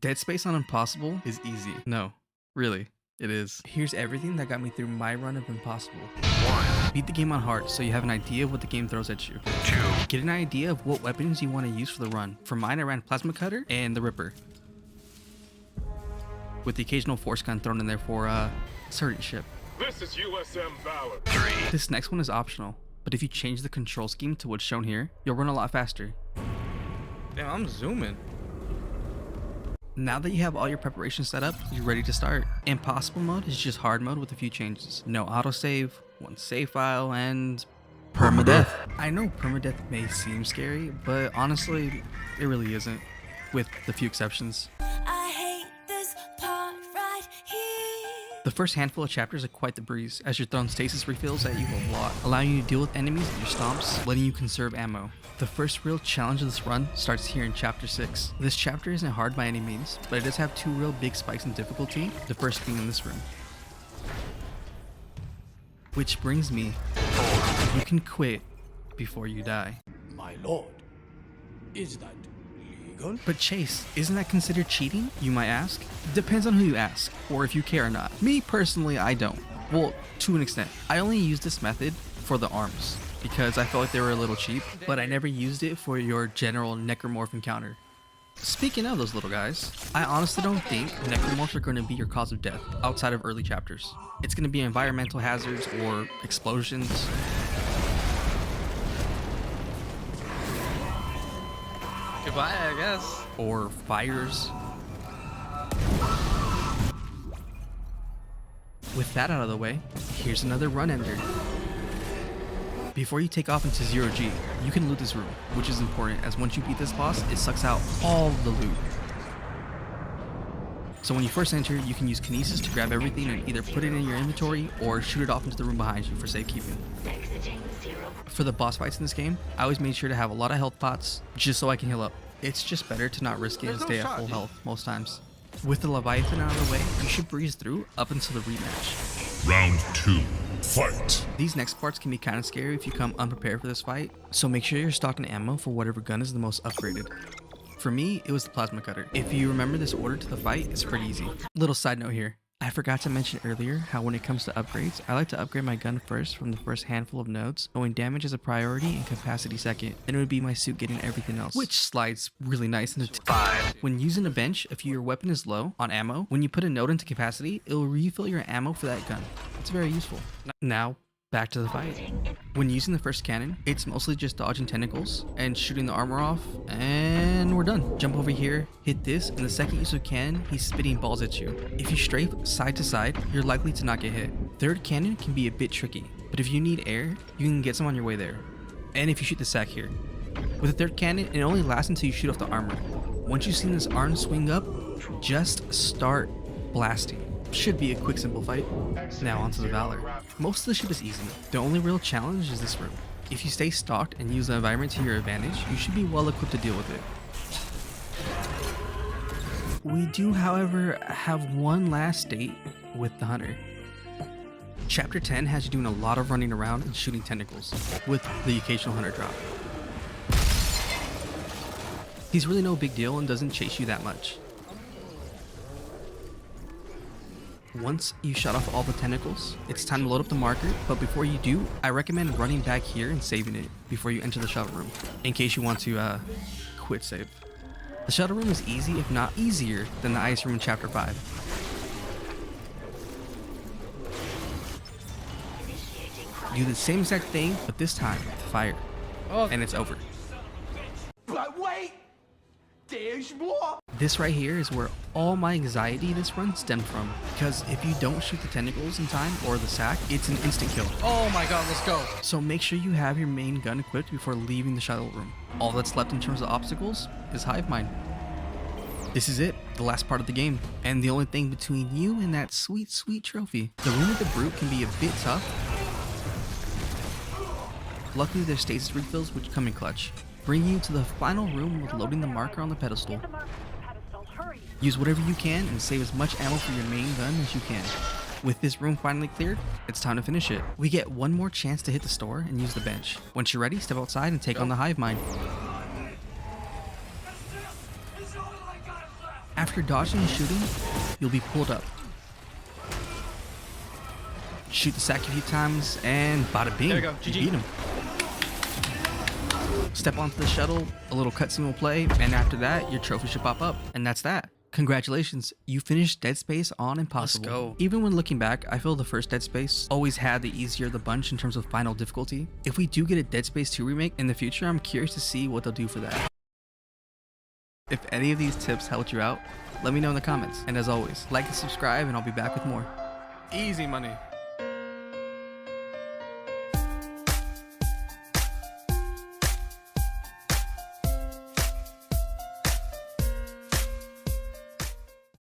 Dead space on impossible is easy. No, really, it is. Here's everything that got me through my run of impossible. 1, Beat the game on hard so you have an idea of what the game throws at you. 2, Get an idea of what weapons you want to use for the run. For mine, I ran Plasma Cutter and the Ripper, with the occasional force gun thrown in there for certain ship. This is USM Valor. 3, This next one is optional, but if you change the control scheme to what's shown here, you'll run a lot faster. Damn, I'm zooming. Now that you have all your preparations set up, you're ready to start. Impossible mode is just hard mode with a few changes. No autosave, one save file, and permadeath. I know permadeath may seem scary, but honestly, it really isn't, with the few exceptions. I hate this part right here. The first handful of chapters are quite the breeze, as you're throwing stasis refills at you a lot, allowing you to deal with enemies with your stomps, letting you conserve ammo. The first real challenge of this run starts here in chapter 6. This chapter isn't hard by any means, but it does have two real big spikes in difficulty, the first being in this room. Which brings me, you can quit before you die. My lord, is that legal? But Chase, isn't that considered cheating, you might ask? Depends on who you ask, or if you care or not. Me personally, I don't. Well, to an extent. I only use this method for the arms, because I felt like they were a little cheap, but I never used it for your general necromorph encounter. Speaking of those little guys, I honestly don't think necromorphs are going to be your cause of death outside of early chapters. It's going to be environmental hazards or explosions. Goodbye, I guess. Or fires. With that out of the way, here's another run ender. Before you take off into 0G, you can loot this room, which is important as once you beat this boss, it sucks out all of the loot. So when you first enter, you can use Kinesis to grab everything and either put it in your inventory or shoot it off into the room behind you for safekeeping. For the boss fights in this game, I always made sure to have a lot of health pots just so I can heal up. It's just better to not risk it and stay at full health most times. With the Leviathan out of the way, you should breeze through up until the rematch. Round 2. Fight. These next parts can be kind of scary if you come unprepared for this fight, so make sure you're stocked in ammo for whatever gun is the most upgraded. For me, it was the Plasma Cutter. If you remember this order to the fight, it's pretty easy. Little side note here. I forgot to mention earlier how when it comes to upgrades, I like to upgrade my gun first from the first handful of nodes, knowing damage is a priority and capacity second. Then it would be my suit getting everything else, which slides really nice into 5, When using a bench, if your weapon is low on ammo, when you put a node into capacity, it will refill your ammo for that gun. It's very useful. Now, back to the fight. When using the first cannon, it's mostly just dodging tentacles and shooting the armor off, and we're done. Jump over here, hit this, and the second use of cannon, he's spitting balls at you. If you strafe side to side, you're likely to not get hit. Third cannon can be a bit tricky, but if you need air, you can get some on your way there. And if you shoot the sack here. With the third cannon, it only lasts until you shoot off the armor. Once you've seen this arm swing up, just start blasting. Should be a quick, simple fight. Now onto the Valor. Most of the ship is easy. The only real challenge is this room. If you stay stocked and use the environment to your advantage, you should be well equipped to deal with it. We do, however, have one last date with the Hunter. Chapter 10 has you doing a lot of running around and shooting tentacles, with the occasional Hunter drop. He's really no big deal and doesn't chase you that much. Once you shut off all the tentacles, it's time to load up the marker, but before you do, I recommend running back here and saving it before you enter the shuttle room, in case you want to quit save. The shuttle room is easy, if not easier, than the ice room in chapter 5. Do the same exact thing, but this time, fire. And it's over. But wait, there's more. This right here is where all my anxiety this run stemmed from, because if you don't shoot the tentacles in time or the sack, it's an instant kill. Oh my god, let's go. So make sure you have your main gun equipped before leaving the shuttle room. All that's left in terms of obstacles is Hive Mind. This is it, the last part of the game, and the only thing between you and that sweet, sweet trophy. The room with the brute can be a bit tough. Luckily there's stasis refills which come in clutch. Bring you to the final room with loading the marker on the pedestal. Use whatever you can and save as much ammo for your main gun as you can. With this room finally cleared, it's time to finish it. We get one more chance to hit the store and use the bench. Once you're ready, step outside and take on the Hive Mind. After dodging and shooting, you'll be pulled up. Shoot the sack a few times, and bada bing, There we go, you GG. beat him. Step onto the shuttle, a little cutscene will play, and after that, your trophy should pop up. And that's that. Congratulations, you finished Dead Space on Impossible. Let's go. Even when looking back, I feel the first Dead Space always had the easier of the bunch in terms of final difficulty. If we do get a Dead Space 2 remake in the future, I'm curious to see what they'll do for that. If any of these tips helped you out, let me know in the comments. And as always, like and subscribe, and I'll be back with more. Easy money.